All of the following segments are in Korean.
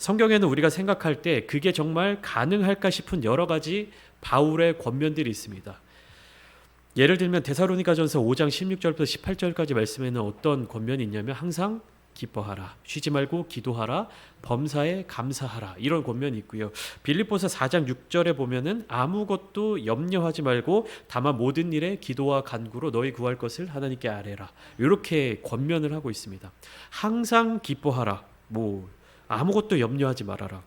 성경에는 우리가 생각할 때 그게 정말 가능할까 싶은 여러 가지 바울의 권면들이 있습니다. 예를 들면 데살로니가전서 5장 16절부터 18절까지 말씀에는 어떤 권면이 있냐면 항상 기뻐하라, 쉬지 말고 기도하라, 범사에 감사하라, 이런 권면이 있고요. 빌립보서 4장 6절에 보면은 아무것도 염려하지 말고 다만 모든 일에 기도와 간구로 너희 구할 것을 하나님께 아뢰라, 이렇게 권면을 하고 있습니다. 항상 기뻐하라, 아무것도 염려하지 말아라.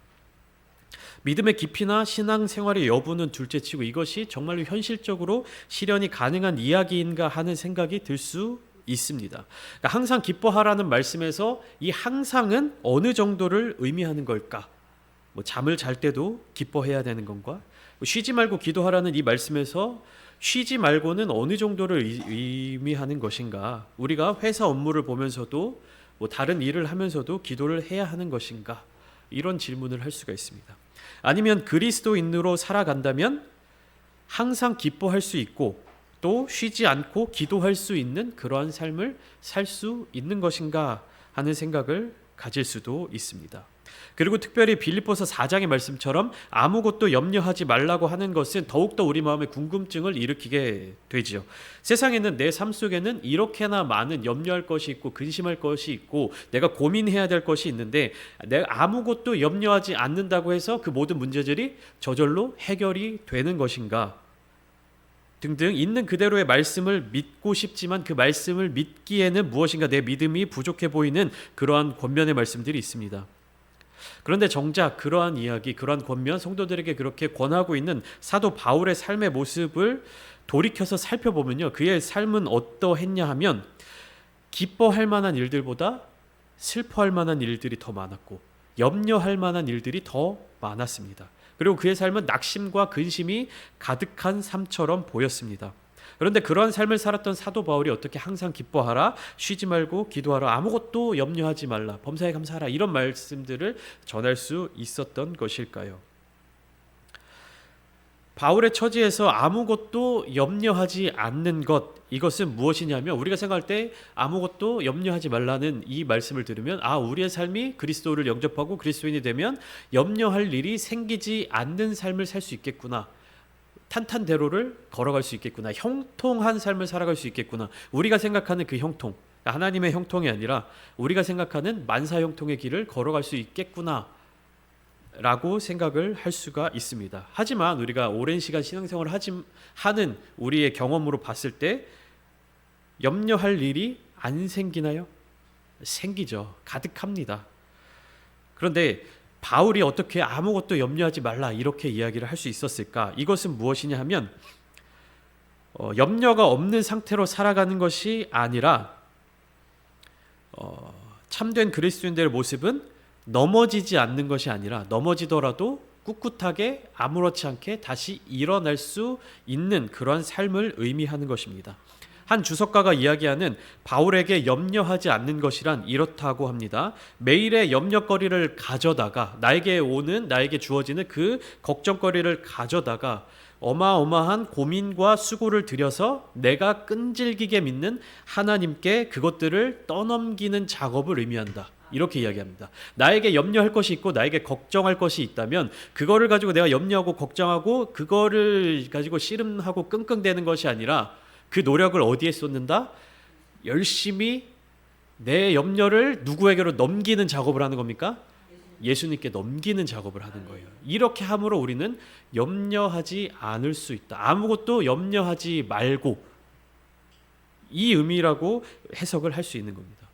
믿음의 깊이나 신앙생활의 여부는 둘째치고 이것이 정말로 현실적으로 실현이 가능한 이야기인가 하는 생각이 들 수 있습니다. 그러니까 항상 기뻐하라는 말씀에서 이 항상은 어느 정도를 의미하는 걸까? 잠을 잘 때도 기뻐해야 되는 건가? 쉬지 말고 기도하라는 이 말씀에서 쉬지 말고는 어느 정도를 의미하는 것인가? 우리가 회사 업무를 보면서도 다른 일을 하면서도 기도를 해야 하는 것인가? 이런 질문을 할 수가 있습니다. 아니면 그리스도인으로 살아간다면 항상 기뻐할 수 있고 또 쉬지 않고 기도할 수 있는 그러한 삶을 살 수 있는 것인가 하는 생각을 가질 수도 있습니다. 그리고 특별히 빌립보서 4장의 말씀처럼 아무것도 염려하지 말라고 하는 것은 더욱더 우리 마음에 궁금증을 일으키게 되지요. 세상에는 내 삶 속에는 이렇게나 많은 염려할 것이 있고 근심할 것이 있고 내가 고민해야 될 것이 있는데 내가 아무것도 염려하지 않는다고 해서 그 모든 문제들이 저절로 해결이 되는 것인가 등등 있는 그대로의 말씀을 믿고 싶지만 그 말씀을 믿기에는 무엇인가 내 믿음이 부족해 보이는 그러한 권면의 말씀들이 있습니다. 그런데 정작 그러한 이야기, 그러한 권면, 성도들에게 그렇게 권하고 있는 사도 바울의 삶의 모습을 돌이켜서 살펴보면요, 그의 삶은 어떠했냐 하면 기뻐할 만한 일들보다 슬퍼할 만한 일들이 더 많았고 염려할 만한 일들이 더 많았습니다. 그리고 그의 삶은 낙심과 근심이 가득한 삶처럼 보였습니다. 그런데 그러한 삶을 살았던 사도 바울이 어떻게 항상 기뻐하라, 쉬지 말고 기도하라, 아무것도 염려하지 말라, 범사에 감사하라, 이런 말씀들을 전할 수 있었던 것일까요? 바울의 처지에서 아무것도 염려하지 않는 것, 이것은 무엇이냐면 우리가 생각할 때 아무것도 염려하지 말라는 이 말씀을 들으면 우리의 삶이 그리스도를 영접하고 그리스도인이 되면 염려할 일이 생기지 않는 삶을 살 수 있겠구나, 탄탄대로를 걸어갈 수 있겠구나, 형통한 삶을 살아갈 수 있겠구나, 우리가 생각하는 그 형통, 하나님의 형통이 아니라 우리가 생각하는 만사형통의 길을 걸어갈 수 있겠구나 라고 생각을 할 수가 있습니다. 하지만 우리가 오랜 시간 신앙생활을 하는 우리의 경험으로 봤을 때 염려할 일이 안 생기나요? 생기죠. 가득합니다. 그런데 바울이 어떻게 아무것도 염려하지 말라 이렇게 이야기를 할 수 있었을까? 이것은 무엇이냐 하면 염려가 없는 상태로 살아가는 것이 아니라 참된 그리스도인들의 모습은 넘어지지 않는 것이 아니라 넘어지더라도 꿋꿋하게 아무렇지 않게 다시 일어날 수 있는 그런 삶을 의미하는 것입니다. 한 주석가가 이야기하는 바울에게 염려하지 않는 것이란 이렇다고 합니다. 매일의 염려거리를 가져다가 나에게 주어지는 그 걱정거리를 가져다가 어마어마한 고민과 수고를 들여서 내가 끈질기게 믿는 하나님께 그것들을 떠넘기는 작업을 의미한다. 이렇게 이야기합니다. 나에게 염려할 것이 있고 나에게 걱정할 것이 있다면 그거를 가지고 내가 염려하고 걱정하고 그거를 가지고 씨름하고 끙끙대는 것이 아니라 그 노력을 어디에 쏟는다? 열심히 내 염려를 누구에게로 넘기는 작업을 하는 겁니까? 예수님께 넘기는 작업을 하는 거예요. 이렇게 함으로 우리는 염려하지 않을 수 있다. 아무것도 염려하지 말고, 이 의미라고 해석을 할 수 있는 겁니다.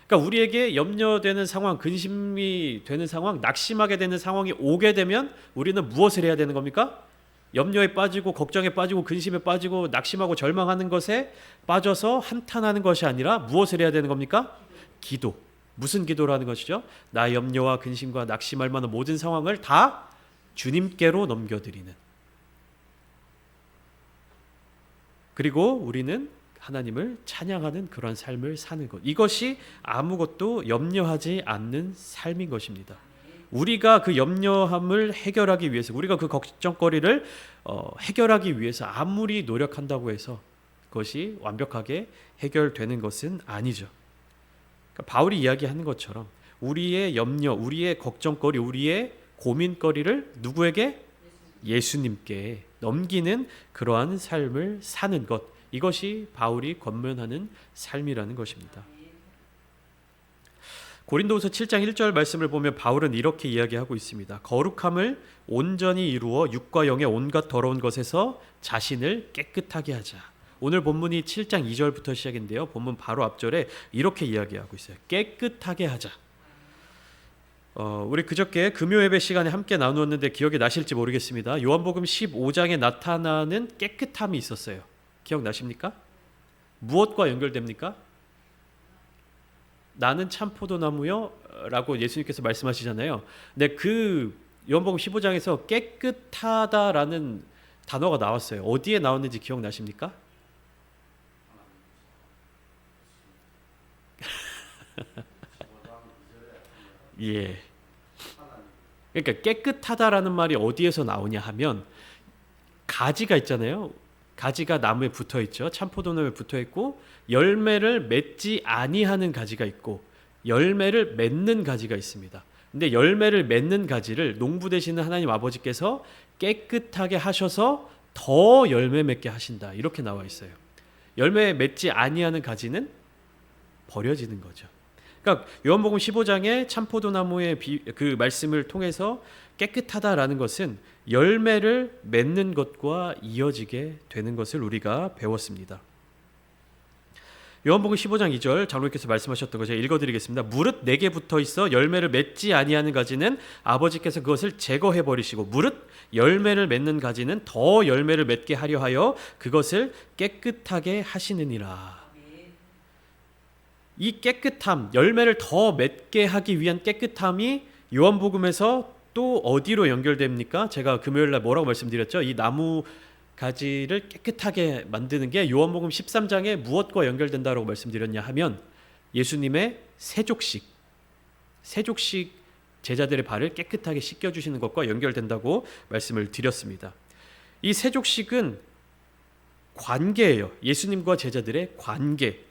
그러니까 우리에게 염려되는 상황, 근심이 되는 상황, 낙심하게 되는 상황이 오게 되면 우리는 무엇을 해야 되는 겁니까? 염려에 빠지고 걱정에 빠지고 근심에 빠지고 낙심하고 절망하는 것에 빠져서 한탄하는 것이 아니라 무엇을 해야 되는 겁니까? 기도. 무슨 기도라는 것이죠? 나의 염려와 근심과 낙심할 만한 모든 상황을 다 주님께로 넘겨드리는. 그리고 우리는 하나님을 찬양하는 그런 삶을 사는 것. 이것이 아무것도 염려하지 않는 삶인 것입니다. 우리가 그 염려함을 해결하기 위해서, 우리가 그 걱정거리를 해결하기 위해서 아무리 노력한다고 해서 그것이 완벽하게 해결되는 것은 아니죠. 그러니까 바울이 이야기하는 것처럼 우리의 염려, 우리의 걱정거리, 우리의 고민거리를 누구에게? 예수님께 넘기는 그러한 삶을 사는 것, 이것이 바울이 권면하는 삶이라는 것입니다. 고린도후서 7장 1절 말씀을 보면 바울은 이렇게 이야기하고 있습니다. 거룩함을 온전히 이루어 육과 영의 온갖 더러운 것에서 자신을 깨끗하게 하자. 오늘 본문이 7장 2절부터 시작인데요. 본문 바로 앞절에 이렇게 이야기하고 있어요. 깨끗하게 하자. 우리 그저께 금요 예배 시간에 함께 나누었는데 기억이 나실지 모르겠습니다. 요한복음 15장에 나타나는 깨끗함이 있었어요. 기억나십니까? 무엇과 연결됩니까? 나는 참 포도나무요 라고 예수님께서 말씀하시잖아요. 근데 그 요한복음 15장에서 깨끗하다라는 단어가 나왔어요. 어디에 나왔는지 기억나십니까? 예. 그러니까 깨끗하다라는 말이 어디에서 나오냐 하면 가지가 있잖아요. 가지가 나무에 붙어 있죠. 참포도나무에 붙어 있고 열매를 맺지 아니하는 가지가 있고 열매를 맺는 가지가 있습니다. 근데 열매를 맺는 가지를 농부 되시는 하나님 아버지께서 깨끗하게 하셔서 더 열매 맺게 하신다. 이렇게 나와 있어요. 열매 맺지 아니하는 가지는 버려지는 거죠. 그러니까 요한복음 15장의 참포도나무의 그 말씀을 통해서 깨끗하다라는 것은 열매를 맺는 것과 이어지게 되는 것을 우리가 배웠습니다. 요한복음 15장 2절 장로님께서 말씀하셨던 거 제가 읽어드리겠습니다. 무릇 내게 붙어 있어 열매를 맺지 아니하는 가지는 아버지께서 그것을 제거해 버리시고 무릇 열매를 맺는 가지는 더 열매를 맺게 하려 하여 그것을 깨끗하게 하시느니라. 이 깨끗함, 열매를 더 맺게 하기 위한 깨끗함이 요한복음에서 또 어디로 연결됩니까? 제가 금요일날 뭐라고 말씀드렸죠? 이 나무 가지를 깨끗하게 만드는 게 요한복음 13장에 무엇과 연결된다고 말씀드렸냐 하면 예수님의 세족식 제자들의 발을 깨끗하게 씻겨주시는 것과 연결된다고 말씀을 드렸습니다. 이 세족식은 관계예요. 예수님과 제자들의 관계.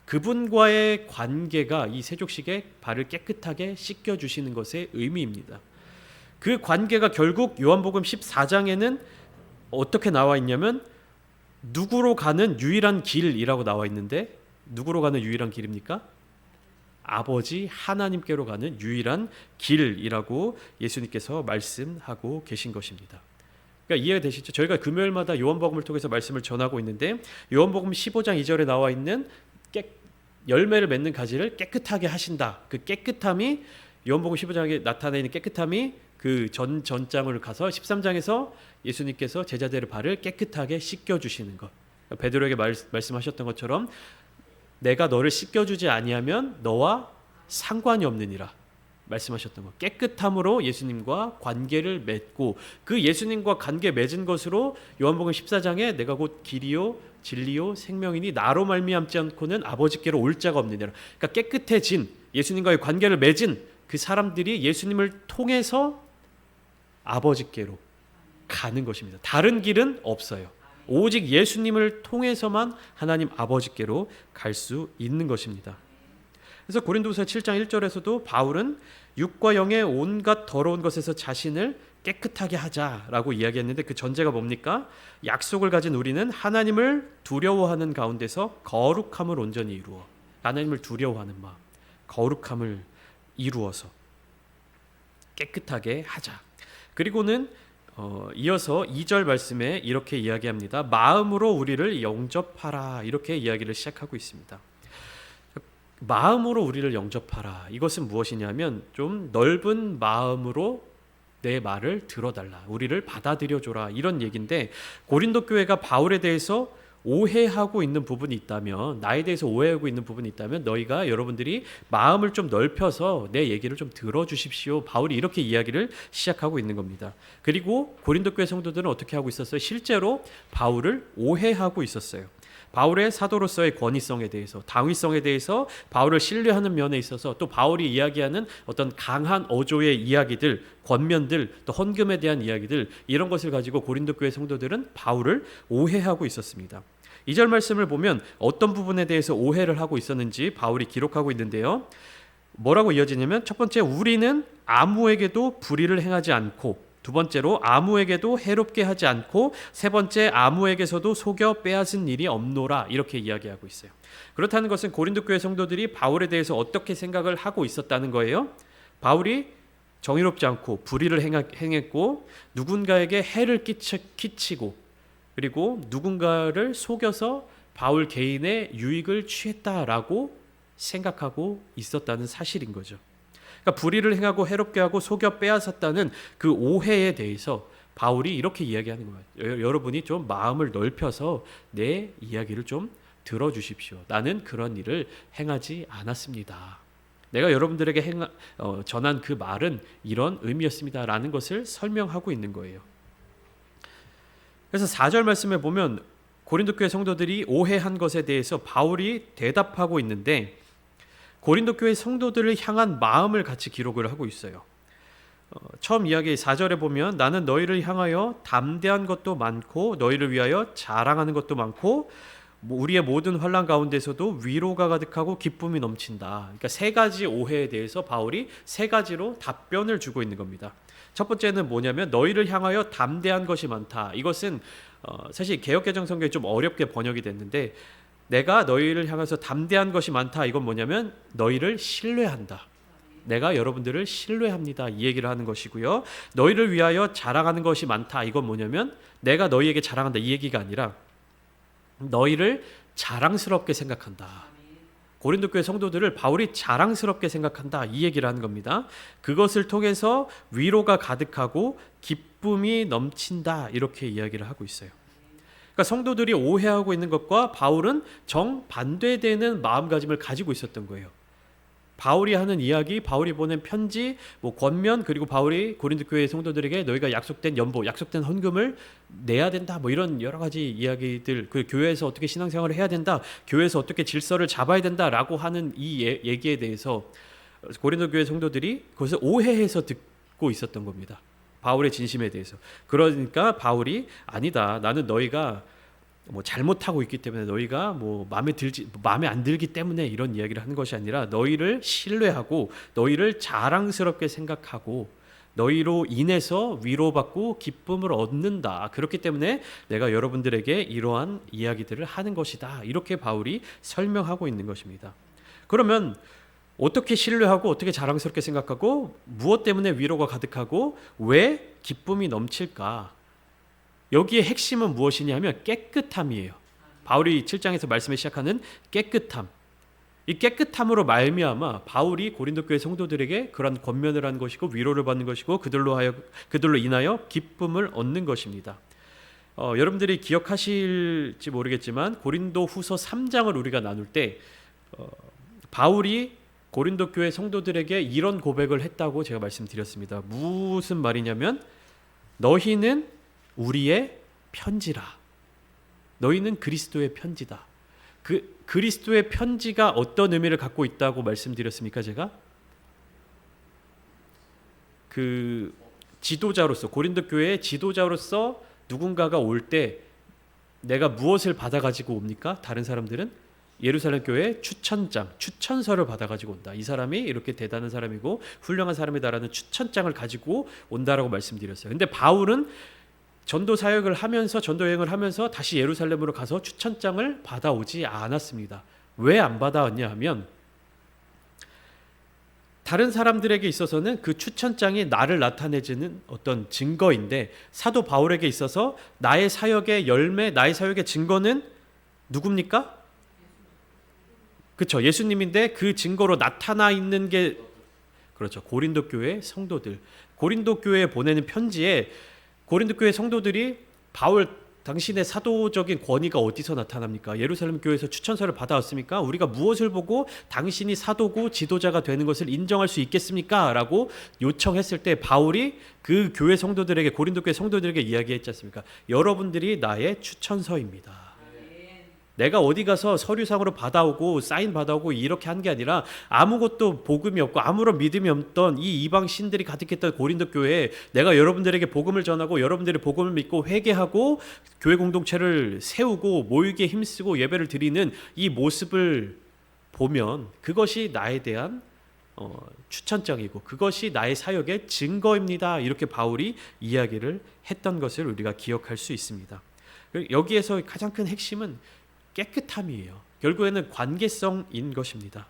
그분과의 관계가 이 세족식의 발을 깨끗하게 씻겨주시는 것의 의미입니다. 그 관계가 결국 요한복음 14장에는 어떻게 나와 있냐면 누구로 가는 유일한 길이라고 나와 있는데 누구로 가는 유일한 길입니까? 아버지 하나님께로 가는 유일한 길이라고 예수님께서 말씀하고 계신 것입니다. 그러니까 이해가 되시죠? 저희가 금요일마다 요한복음을 통해서 말씀을 전하고 있는데 요한복음 15장 2절에 나와 있는 열매를 맺는 가지를 깨끗하게 하신다. 그 깨끗함이 요한복음 15장에 나타나 있는 깨끗함이 그 전장을 가서 13장에서 예수님께서 제자들의 발을 깨끗하게 씻겨주시는 것. 베드로에게 말씀하셨던 것처럼 내가 너를 씻겨주지 아니하면 너와 상관이 없느니라 말씀하셨던 것. 깨끗함으로 예수님과 관계를 맺고 그 예수님과 관계 맺은 것으로 요한복음 14장에 내가 곧 길이요 진리요 생명이니 나로 말미암지 않고는 아버지께로 올 자가 없느니라. 그러니까 깨끗해진 예수님과의 관계를 맺은 그 사람들이 예수님을 통해서 아버지께로 가는 것입니다. 다른 길은 없어요. 오직 예수님을 통해서만 하나님 아버지께로 갈 수 있는 것입니다. 그래서 고린도후서 7장 1절에서도 바울은 육과 영의 온갖 더러운 것에서 자신을 깨끗하게 하자라고 이야기했는데 그 전제가 뭡니까? 약속을 가진 우리는 하나님을 두려워하는 가운데서 거룩함을 온전히 이루어 하나님을 두려워하는 마음, 거룩함을 이루어서 깨끗하게 하자. 그리고는 이어서 2절 말씀에 이렇게 이야기합니다. 마음으로 우리를 영접하라 이렇게 이야기를 시작하고 있습니다. 마음으로 우리를 영접하라. 이것은 무엇이냐면 좀 넓은 마음으로 내 말을 들어달라. 우리를 받아들여줘라. 이런 얘기인데 고린도 교회가 바울에 대해서 오해하고 있는 부분이 있다면 나에 대해서 오해하고 있는 부분이 있다면 너희가 여러분들이 마음을 좀 넓혀서 내 얘기를 좀 들어주십시오. 바울이 이렇게 이야기를 시작하고 있는 겁니다. 그리고 고린도 교회 성도들은 어떻게 하고 있었어요? 실제로 바울을 오해하고 있었어요. 바울의 사도로서의 권위성에 대해서 당위성에 대해서 바울을 신뢰하는 면에 있어서 또 바울이 이야기하는 어떤 강한 어조의 이야기들 권면들 또 헌금에 대한 이야기들 이런 것을 가지고 고린도 교회 성도들은 바울을 오해하고 있었습니다. 2절 말씀을 보면 어떤 부분에 대해서 오해를 하고 있었는지 바울이 기록하고 있는데요. 뭐라고 이어지냐면 첫 번째, 우리는 아무에게도 불의를 행하지 않고, 두 번째로 아무에게도 해롭게 하지 않고, 세 번째, 아무에게서도 속여 빼앗은 일이 없노라, 이렇게 이야기하고 있어요. 그렇다는 것은 고린도 교회 성도들이 바울에 대해서 어떻게 생각을 하고 있었다는 거예요. 바울이 정의롭지 않고 불의를 행했고, 누군가에게 해를 끼치고, 그리고 누군가를 속여서 바울 개인의 유익을 취했다라고 생각하고 있었다는 사실인 거죠. 그러니까 불의를 행하고 해롭게 하고 속여 빼앗았다는 그 오해에 대해서 바울이 이렇게 이야기하는 거예요. 여러분이 좀 마음을 넓혀서 내 이야기를 좀 들어주십시오. 나는 그런 일을 행하지 않았습니다. 내가 여러분들에게 전한 그 말은 이런 의미였습니다라는 것을 설명하고 있는 거예요. 그래서 4절 말씀에 보면 고린도 교회 성도들이 오해한 것에 대해서 바울이 대답하고 있는데, 고린도 교회 성도들을 향한 마음을 같이 기록을 하고 있어요. 처음 이야기 4절에 보면 나는 너희를 향하여 담대한 것도 많고 너희를 위하여 자랑하는 것도 많고 우리의 모든 환난 가운데서도 위로가 가득하고 기쁨이 넘친다. 그러니까 세 가지 오해에 대해서 바울이 세 가지로 답변을 주고 있는 겁니다. 첫 번째는 뭐냐면 너희를 향하여 담대한 것이 많다. 이것은 사실 개역개정 성경이 좀 어렵게 번역이 됐는데, 내가 너희를 향해서 담대한 것이 많다. 이건 뭐냐면 너희를 신뢰한다. 내가 여러분들을 신뢰합니다. 이 얘기를 하는 것이고요. 너희를 위하여 자랑하는 것이 많다. 이건 뭐냐면 내가 너희에게 자랑한다. 이 얘기가 아니라 너희를 자랑스럽게 생각한다. 고린도 교회 성도들을 바울이 자랑스럽게 생각한다. 이 얘기를 하는 겁니다. 그것을 통해서 위로가 가득하고 기쁨이 넘친다. 이렇게 이야기를 하고 있어요. 그러니까 성도들이 오해하고 있는 것과 바울은 정반대되는 마음가짐을 가지고 있었던 거예요. 바울이 하는 이야기, 바울이 보낸 편지, 권면, 그리고 바울이 고린도 교회 성도들에게 너희가 약속된 연보, 약속된 헌금을 내야 된다, 이런 여러 가지 이야기들, 그 교회에서 어떻게 신앙생활을 해야 된다, 교회에서 어떻게 질서를 잡아야 된다라고 하는 이 얘기에 대해서 고린도 교회 성도들이 그것을 오해해서 듣고 있었던 겁니다. 바울의 진심에 대해서. 그러니까 바울이 아니다, 나는 너희가 잘못하고 있기 때문에, 너희가 마음에 안 들기 때문에 이런 이야기를 하는 것이 아니라 너희를 신뢰하고 너희를 자랑스럽게 생각하고 너희로 인해서 위로받고 기쁨을 얻는다. 그렇기 때문에 내가 여러분들에게 이러한 이야기들을 하는 것이다. 이렇게 바울이 설명하고 있는 것입니다. 그러면 어떻게 신뢰하고 어떻게 자랑스럽게 생각하고 무엇 때문에 위로가 가득하고 왜 기쁨이 넘칠까? 여기에 핵심은 무엇이냐면 깨끗함이에요. 바울이 7장에서 말씀을 시작하는 깨끗함. 이 깨끗함으로 말미암아 바울이 고린도 교회 성도들에게 그런 권면을 하는 것이고 위로를 받는 것이고 그들로 인하여 기쁨을 얻는 것입니다. 여러분들이 기억하실지 모르겠지만 고린도 후서 3장을 우리가 나눌 때 바울이 고린도 교회 성도들에게 이런 고백을 했다고 제가 말씀드렸습니다. 무슨 말이냐면 너희는 우리의 편지라. 너희는 그리스도의 편지다. 그 그리스도의 편지가 어떤 의미를 갖고 있다고 말씀드렸습니까? 제가 그 지도자로서, 고린도 교회의 지도자로서 누군가가 올 때 내가 무엇을 받아가지고 옵니까? 다른 사람들은 예루살렘 교회 추천서를 받아가지고 온다. 이 사람이 이렇게 대단한 사람이고 훌륭한 사람이다라는 추천장을 가지고 온다라고 말씀드렸어요. 근데 바울은 전도 사역을 하면서, 전도 여행을 하면서 다시 예루살렘으로 가서 추천장을 받아오지 않았습니다. 왜 안 받아왔냐 하면 다른 사람들에게 있어서는 그 추천장이 나를 나타내주는 어떤 증거인데, 사도 바울에게 있어서 나의 사역의 열매, 나의 사역의 증거는 누굽니까? 그렇죠. 예수님인데 그 증거로 나타나 있는 게 그렇죠. 고린도 교회 성도들. 고린도 교회에 보내는 편지에 고린도 교회 성도들이 바울 당신의 사도적인 권위가 어디서 나타납니까? 예루살렘 교회에서 추천서를 받아왔습니까? 우리가 무엇을 보고 당신이 사도고 지도자가 되는 것을 인정할 수 있겠습니까? 라고 요청했을 때 바울이 그 교회 성도들에게, 고린도 교회 성도들에게 이야기했지 않습니까? 여러분들이 나의 추천서입니다. 내가 어디 가서 서류상으로 받아오고 사인 받아오고 이렇게 한 게 아니라 아무것도 복음이 없고 아무런 믿음이 없던 이 이방 신들이 가득했던 고린도 교회에 내가 여러분들에게 복음을 전하고 여러분들이 복음을 믿고 회개하고 교회 공동체를 세우고 모이기에 힘쓰고 예배를 드리는 이 모습을 보면 그것이 나에 대한 추천적이고 그것이 나의 사역의 증거입니다. 이렇게 바울이 이야기를 했던 것을 우리가 기억할 수 있습니다. 여기에서 가장 큰 핵심은 깨끗함이에요. 결국에는 관계성인 것입니다.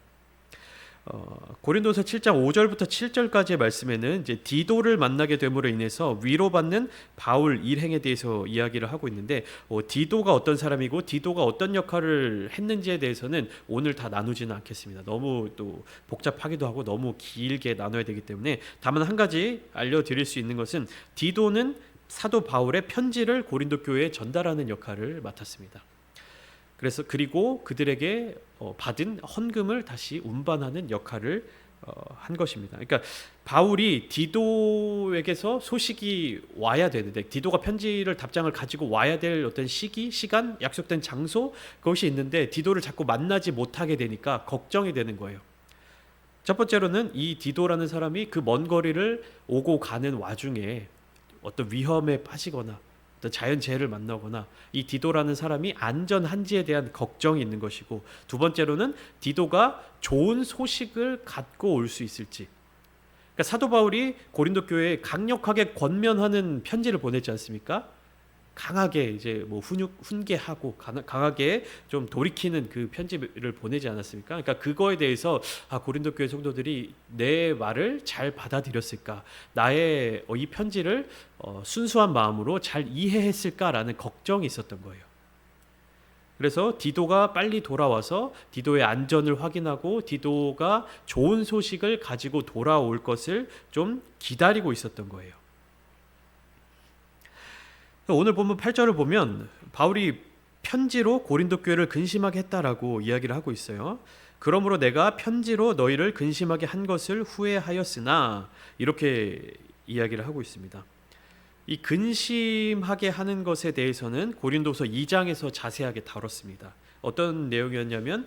고린도서 7장 5절부터 7절까지의 말씀에는 이제 디도를 만나게 됨으로 인해서 위로받는 바울 일행에 대해서 이야기를 하고 있는데 디도가 어떤 사람이고 디도가 어떤 역할을 했는지에 대해서는 오늘 다 나누지는 않겠습니다. 너무 또 복잡하기도 하고 너무 길게 나눠야 되기 때문에 다만 한 가지 알려드릴 수 있는 것은 디도는 사도 바울의 편지를 고린도 교회에 전달하는 역할을 맡았습니다. 그리고 그들에게 받은 헌금을 다시 운반하는 역할을 한 것입니다. 그러니까 바울이 디도에게서 소식이 와야 되는데 디도가 편지를 답장을 가지고 와야 될 어떤 시기, 시간, 약속된 장소 그것이 있는데 디도를 자꾸 만나지 못하게 되니까 걱정이 되는 거예요. 첫 번째로는 이 디도라는 사람이 그 먼 거리를 오고 가는 와중에 어떤 위험에 빠지거나 어떤 자연재해를 만나거나 이 디도라는 사람이 안전한지에 대한 걱정이 있는 것이고, 두 번째로는 디도가 좋은 소식을 갖고 올 수 있을지. 그러니까 사도 바울이 고린도 교회에 강력하게 권면하는 편지를 보냈지 않습니까? 강하게 이제 뭐 훈계하고 강하게 좀 돌이키는 그 편지를 보내지 않았습니까? 그러니까 그거에 대해서 고린도 교회 성도들이 내 말을 잘 받아들였을까? 나의 이 편지를 순수한 마음으로 잘 이해했을까라는 걱정이 있었던 거예요. 그래서 디도가 빨리 돌아와서 디도의 안전을 확인하고 디도가 좋은 소식을 가지고 돌아올 것을 좀 기다리고 있었던 거예요. 오늘 본문 8절을 보면 바울이 편지로 고린도 교회를 근심하게 했다라고 이야기를 하고 있어요. 그러므로 내가 편지로 너희를 근심하게 한 것을 후회하였으나, 이렇게 이야기를 하고 있습니다. 이 근심하게 하는 것에 대해서는 고린도서 2장에서 자세하게 다뤘습니다. 어떤 내용이었냐면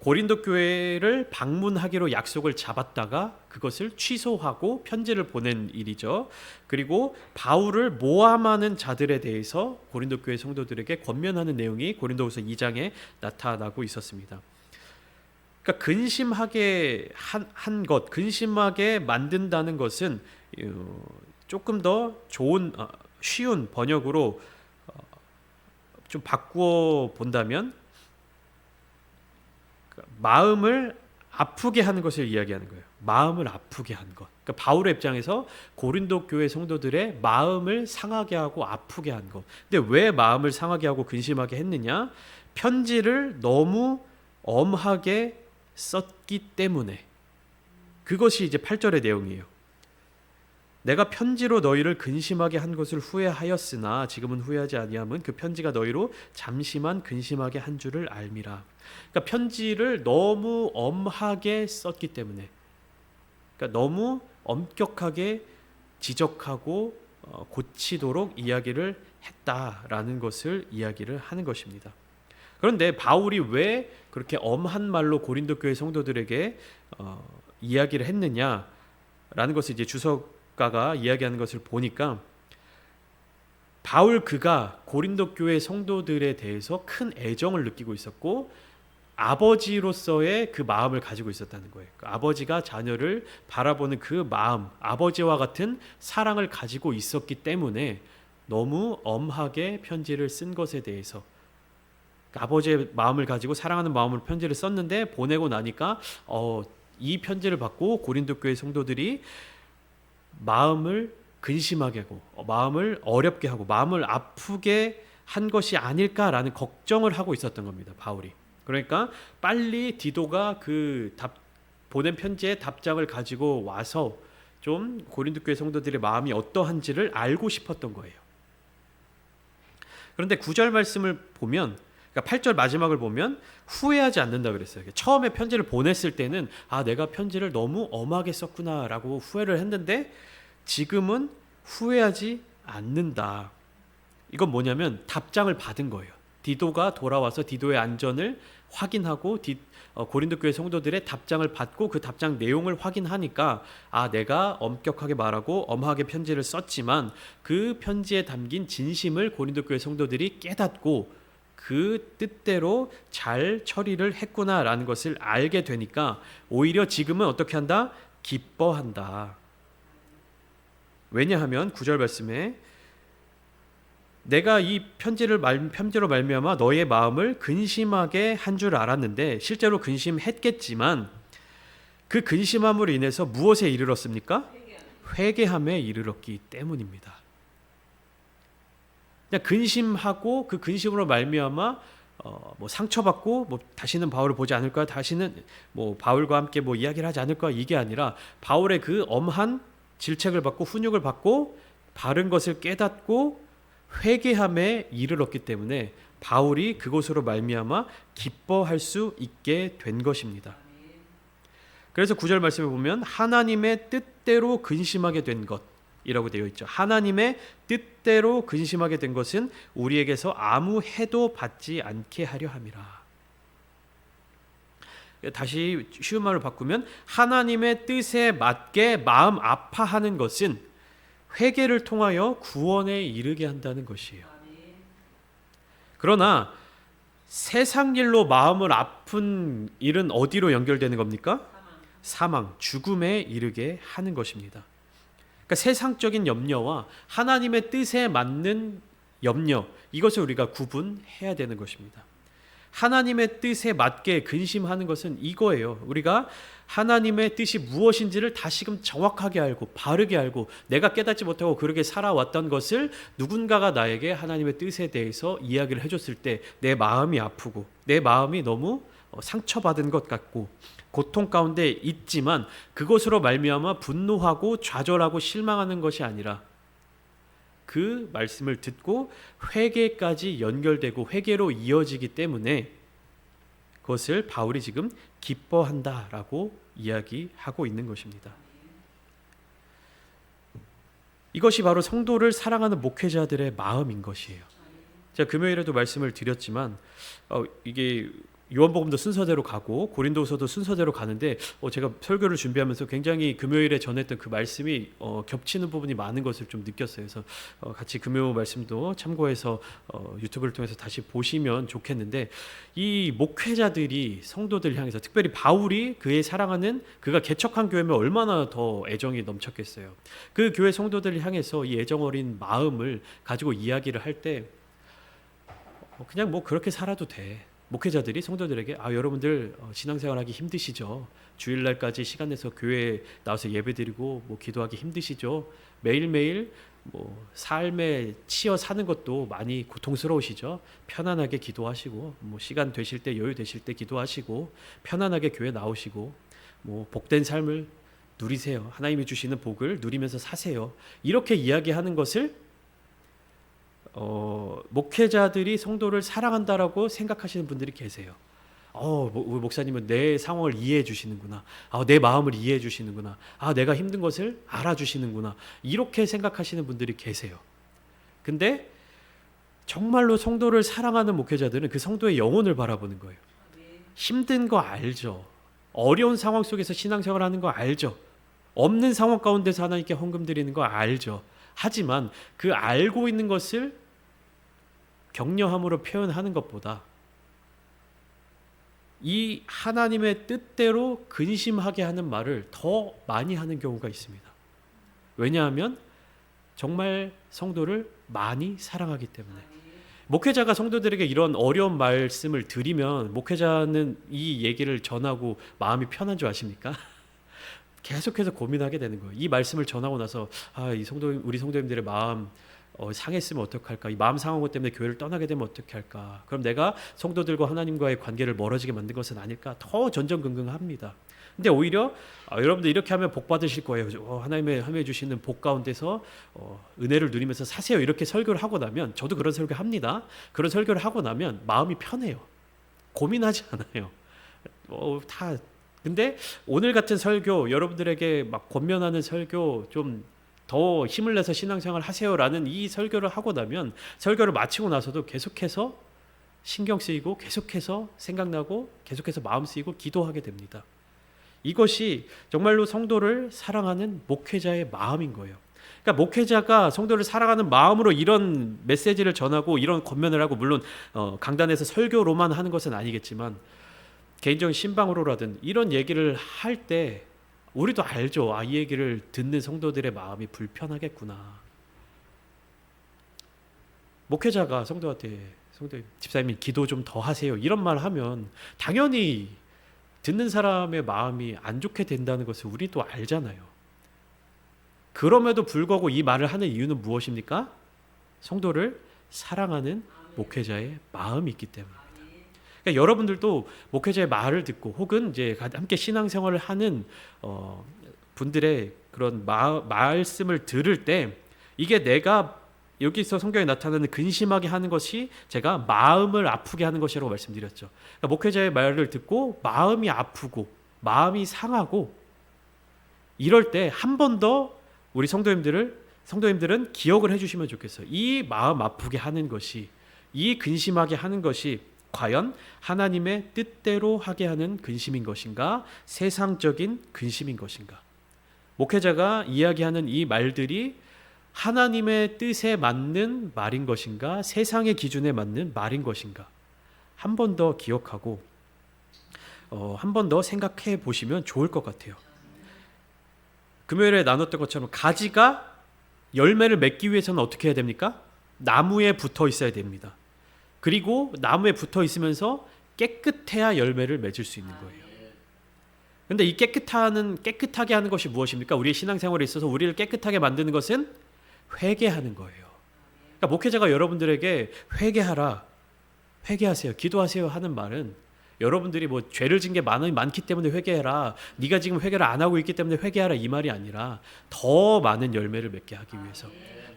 고린도 교회를 방문하기로 약속을 잡았다가 그것을 취소하고 편지를 보낸 일이죠. 그리고 바울을 모함하는 자들에 대해서 고린도 교회 성도들에게 권면하는 내용이 고린도후서 2장에 나타나고 있었습니다. 그러니까 근심하게 한 것, 근심하게 만든다는 것은 조금 더 좋은 쉬운 번역으로 좀 바꾸어 본다면 마음을 아프게 하는 것을 이야기하는 거예요. 마음을 아프게 한 것. 그러니까 바울의 입장에서 고린도 교회 성도들의 마음을 상하게 하고 아프게 한 것. 근데 왜 마음을 상하게 하고 근심하게 했느냐? 편지를 너무 엄하게 썼기 때문에. 그것이 이제 8절의 내용이에요. 내가 편지로 너희를 근심하게 한 것을 후회하였으나 지금은 후회하지 아니함은 그 편지가 너희로 잠시만 근심하게 한 줄을 알미라. 그러니까 편지를 너무 엄하게 썼기 때문에, 그러니까 너무 엄격하게 지적하고 고치도록 이야기를 했다라는 것을 이야기를 하는 것입니다. 그런데 바울이 왜 그렇게 엄한 말로 고린도 교회 성도들에게 이야기를 했느냐라는 것을 이제 주석가가 이야기하는 것을 보니까, 바울 그가 고린도 교회 성도들에 대해서 큰 애정을 느끼고 있었고 아버지로서의 그 마음을 가지고 있었다는 거예요. 그 아버지가 자녀를 바라보는 그 마음, 아버지와 같은 사랑을 가지고 있었기 때문에 너무 엄하게 편지를 쓴 것에 대해서, 아버지의 마음을 가지고 사랑하는 마음으로 편지를 썼는데 보내고 나니까 이 편지를 받고 고린도 교회 성도들이 마음을 근심하게 하고 마음을 어렵게 하고 마음을 아프게 한 것이 아닐까라는 걱정을 하고 있었던 겁니다, 바울이. 그러니까 빨리 디도가 그 보낸 편지의 답장을 가지고 와서 좀 고린도 교회 성도들의 마음이 어떠한지를 알고 싶었던 거예요. 그런데 9절 말씀을 보면, 그러니까 8절 마지막을 보면 후회하지 않는다 그랬어요. 처음에 편지를 보냈을 때는 내가 편지를 너무 엄하게 썼구나라고 후회를 했는데 지금은 후회하지 않는다. 이건 뭐냐면 답장을 받은 거예요. 디도가 돌아와서 디도의 안전을 확인하고 고린도 교회 성도들의 답장을 받고 그 답장 내용을 확인하니까 내가 엄격하게 말하고 엄하게 편지를 썼지만 그 편지에 담긴 진심을 고린도 교회 성도들이 깨닫고 그 뜻대로 잘 처리를 했구나라는 것을 알게 되니까 오히려 지금은 어떻게 한다? 기뻐한다. 왜냐하면 9절 말씀에 내가 이 편지로 말미암아 너의 마음을 근심하게 한 줄 알았는데 실제로 근심했겠지만 그 근심함으로 인해서 무엇에 이르렀습니까? 회개함에 이르렀기 때문입니다. 그냥 근심하고 그 근심으로 말미암아 뭐 상처받고 뭐 다시는 바울을 보지 않을 거야, 다시는 뭐 바울과 함께 뭐 이야기를 하지 않을 거야, 이게 아니라 바울의 그 엄한 질책을 받고 훈육을 받고 바른 것을 깨닫고 회개함에 이르렀기 때문에 바울이 그것으로 말미암아 기뻐할 수 있게 된 것입니다. 그래서 9절 말씀에 보면 하나님의 뜻대로 근심하게 된 것이라고 되어 있죠. 하나님의 뜻대로 근심하게 된 것은 우리에게서 아무 해도 받지 않게 하려 함이라. 다시 쉬운 말로 바꾸면 하나님의 뜻에 맞게 마음 아파하는 것은 회개를 통하여 구원에 이르게 한다는 것이에요. 그러나 세상 일로 마음을 아픈 일은 어디로 연결되는 겁니까? 사망, 죽음에 이르게 하는 것입니다. 그러니까 세상적인 염려와 하나님의 뜻에 맞는 염려, 이것을 우리가 구분해야 되는 것입니다. 하나님의 뜻에 맞게 근심하는 것은 이거예요. 우리가 하나님의 뜻이 무엇인지를 다시금 정확하게 알고 바르게 알고 내가 깨닫지 못하고 그렇게 살아왔던 것을 누군가가 나에게 하나님의 뜻에 대해서 이야기를 해줬을 때 내 마음이 아프고 내 마음이 너무 상처받은 것 같고 고통 가운데 있지만 그것으로 말미암아 분노하고 좌절하고 실망하는 것이 아니라 그 말씀을 듣고 회개까지 연결되고 회개로 이어지기 때문에 그것을 바울이 지금 기뻐한다라고 이야기하고 있는 것입니다. 이것이 바로 성도를 사랑하는 목회자들의 마음인 것이에요. 제가 금요일에도 말씀을 드렸지만 이게 요한복음도 순서대로 가고 고린도서도 순서대로 가는데 제가 설교를 준비하면서 굉장히 금요일에 전했던 그 말씀이 겹치는 부분이 많은 것을 좀 느꼈어요. 그래서 같이 금요 말씀도 참고해서 유튜브를 통해서 다시 보시면 좋겠는데 이 목회자들이 성도들 향해서 특별히 바울이 그의 사랑하는 그가 개척한 교회면 얼마나 더 애정이 넘쳤겠어요. 그 교회 성도들을 향해서 이 애정 어린 마음을 가지고 이야기를 할 때 그냥 뭐 그렇게 살아도 돼. 목회자들이 성도들에게 여러분들 신앙생활하기 힘드시죠. 주일날까지 시간 내서 교회에 나와서 예배드리고 뭐 기도하기 힘드시죠. 매일매일 뭐 삶에 치여 사는 것도 많이 고통스러우시죠. 편안하게 기도하시고 뭐 시간 되실 때 여유 되실 때 기도하시고 편안하게 교회 나오시고 뭐 복된 삶을 누리세요. 하나님이 주시는 복을 누리면서 사세요. 이렇게 이야기하는 것을 목회자들이 성도를 사랑한다라고 생각하시는 분들이 계세요. 목사님은 내 상황을 이해해 주시는구나. 내 마음을 이해해 주시는구나. 내가 힘든 것을 알아주시는구나. 이렇게 생각하시는 분들이 계세요. 근데 정말로 성도를 사랑하는 목회자들은 그 성도의 영혼을 바라보는 거예요. 힘든 거 알죠. 어려운 상황 속에서 신앙생활 하는 거 알죠. 없는 상황 가운데서 하나님께 헌금 드리는 거 알죠. 하지만 그 알고 있는 것을 격려함으로 표현하는 것보다 이 하나님의 뜻대로 근심하게 하는 말을 더 많이 하는 경우가 있습니다. 왜냐하면 정말 성도를 많이 사랑하기 때문에. 목회자가 성도들에게 이런 어려운 말씀을 드리면 목회자는 이 얘기를 전하고 마음이 편한 줄 아십니까? 계속해서 고민하게 되는 거예요. 이 말씀을 전하고 나서 우리 성도님들의 마음 상했으면 어떡할까? 이 마음 상한 것 때문에 교회를 떠나게 되면 어떻게 할까? 그럼 내가 성도들과 하나님과의 관계를 멀어지게 만든 것은 아닐까? 더 전전긍긍합니다. 근데 오히려 여러분들 이렇게 하면 복 받으실 거예요. 하나님의 함께 주시는 복 가운데서 은혜를 누리면서 사세요. 이렇게 설교를 하고 나면 저도 그런 설교 합니다. 그런 설교를 하고 나면 마음이 편해요. 고민하지 않아요. 근데 오늘 같은 설교, 여러분들에게 막 권면하는 설교, 좀 더 힘을 내서 신앙생활 하세요라는 이 설교를 하고 나면 설교를 마치고 나서도 계속해서 신경 쓰이고 계속해서 생각나고 계속해서 마음 쓰이고 기도하게 됩니다. 이것이 정말로 성도를 사랑하는 목회자의 마음인 거예요. 그러니까 목회자가 성도를 사랑하는 마음으로 이런 메시지를 전하고 이런 권면을 하고, 물론 강단에서 설교로만 하는 것은 아니겠지만 개인적인 신방으로라든 이런 얘기를 할 때 우리도 알죠. 이 얘기를 듣는 성도들의 마음이 불편하겠구나. 목회자가 성도한테 집사님이 기도 좀 더 하세요, 이런 말 하면 당연히 듣는 사람의 마음이 안 좋게 된다는 것을 우리도 알잖아요. 그럼에도 불구하고 이 말을 하는 이유는 무엇입니까? 성도를 사랑하는 목회자의 마음이 있기 때문입니다. 그러니까 여러분들도 목회자의 말을 듣고 혹은 이제 함께 신앙생활을 하는 분들의 그런 말씀을 들을 때, 이게 내가 여기서 성경에 나타나는 근심하게 하는 것이 제가 마음을 아프게 하는 것이라고 말씀드렸죠. 그러니까 목회자의 말을 듣고 마음이 아프고 마음이 상하고 이럴 때 한 번 더 우리 성도님들은 기억을 해주시면 좋겠어요. 이 마음 아프게 하는 것이, 이 근심하게 하는 것이 과연 하나님의 뜻대로 하게 하는 근심인 것인가, 세상적인 근심인 것인가. 목회자가 이야기하는 이 말들이 하나님의 뜻에 맞는 말인 것인가, 세상의 기준에 맞는 말인 것인가, 한 번 더 기억하고 한 번 더 생각해 보시면 좋을 것 같아요. 금요일에 나눴던 것처럼 가지가 열매를 맺기 위해서는 어떻게 해야 됩니까? 나무에 붙어 있어야 됩니다. 그리고 나무에 붙어 있으면서 깨끗해야 열매를 맺을 수 있는 거예요. 그런데 이 깨끗하게 하는 것이 무엇입니까? 우리의 신앙생활에 있어서 우리를 깨끗하게 만드는 것은 회개하는 거예요. 그러니까 목회자가 여러분들에게 회개하세요, 기도하세요 하는 말은 여러분들이 뭐 죄를 진 게 많기 때문에 회개해라, 네가 지금 회개를 안 하고 있기 때문에 회개하라, 이 말이 아니라 더 많은 열매를 맺게 하기 위해서,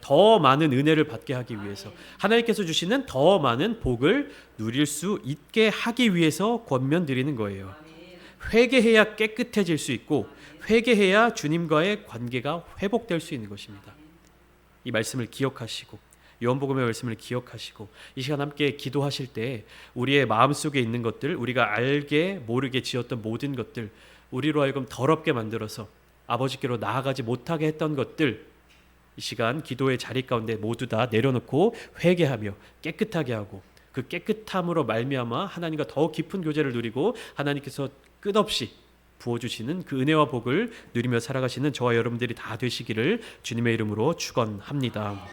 더 많은 은혜를 받게 하기 위해서, 하나님께서 주시는 더 많은 복을 누릴 수 있게 하기 위해서 권면드리는 거예요. 회개해야 깨끗해질 수 있고 회개해야 주님과의 관계가 회복될 수 있는 것입니다. 이 말씀을 기억하시고, 요한복음의 말씀을 기억하시고, 이 시간 함께 기도하실 때 우리의 마음속에 있는 것들, 우리가 알게 모르게 지었던 모든 것들, 우리로 하여금 더럽게 만들어서 아버지께로 나아가지 못하게 했던 것들, 이 시간 기도의 자리 가운데 모두 다 내려놓고 회개하며 깨끗하게 하고, 그 깨끗함으로 말미암아 하나님과 더 깊은 교제를 누리고 하나님께서 끝없이 부어주시는 그 은혜와 복을 누리며 살아가시는 저와 여러분들이 다 되시기를 주님의 이름으로 축원합니다.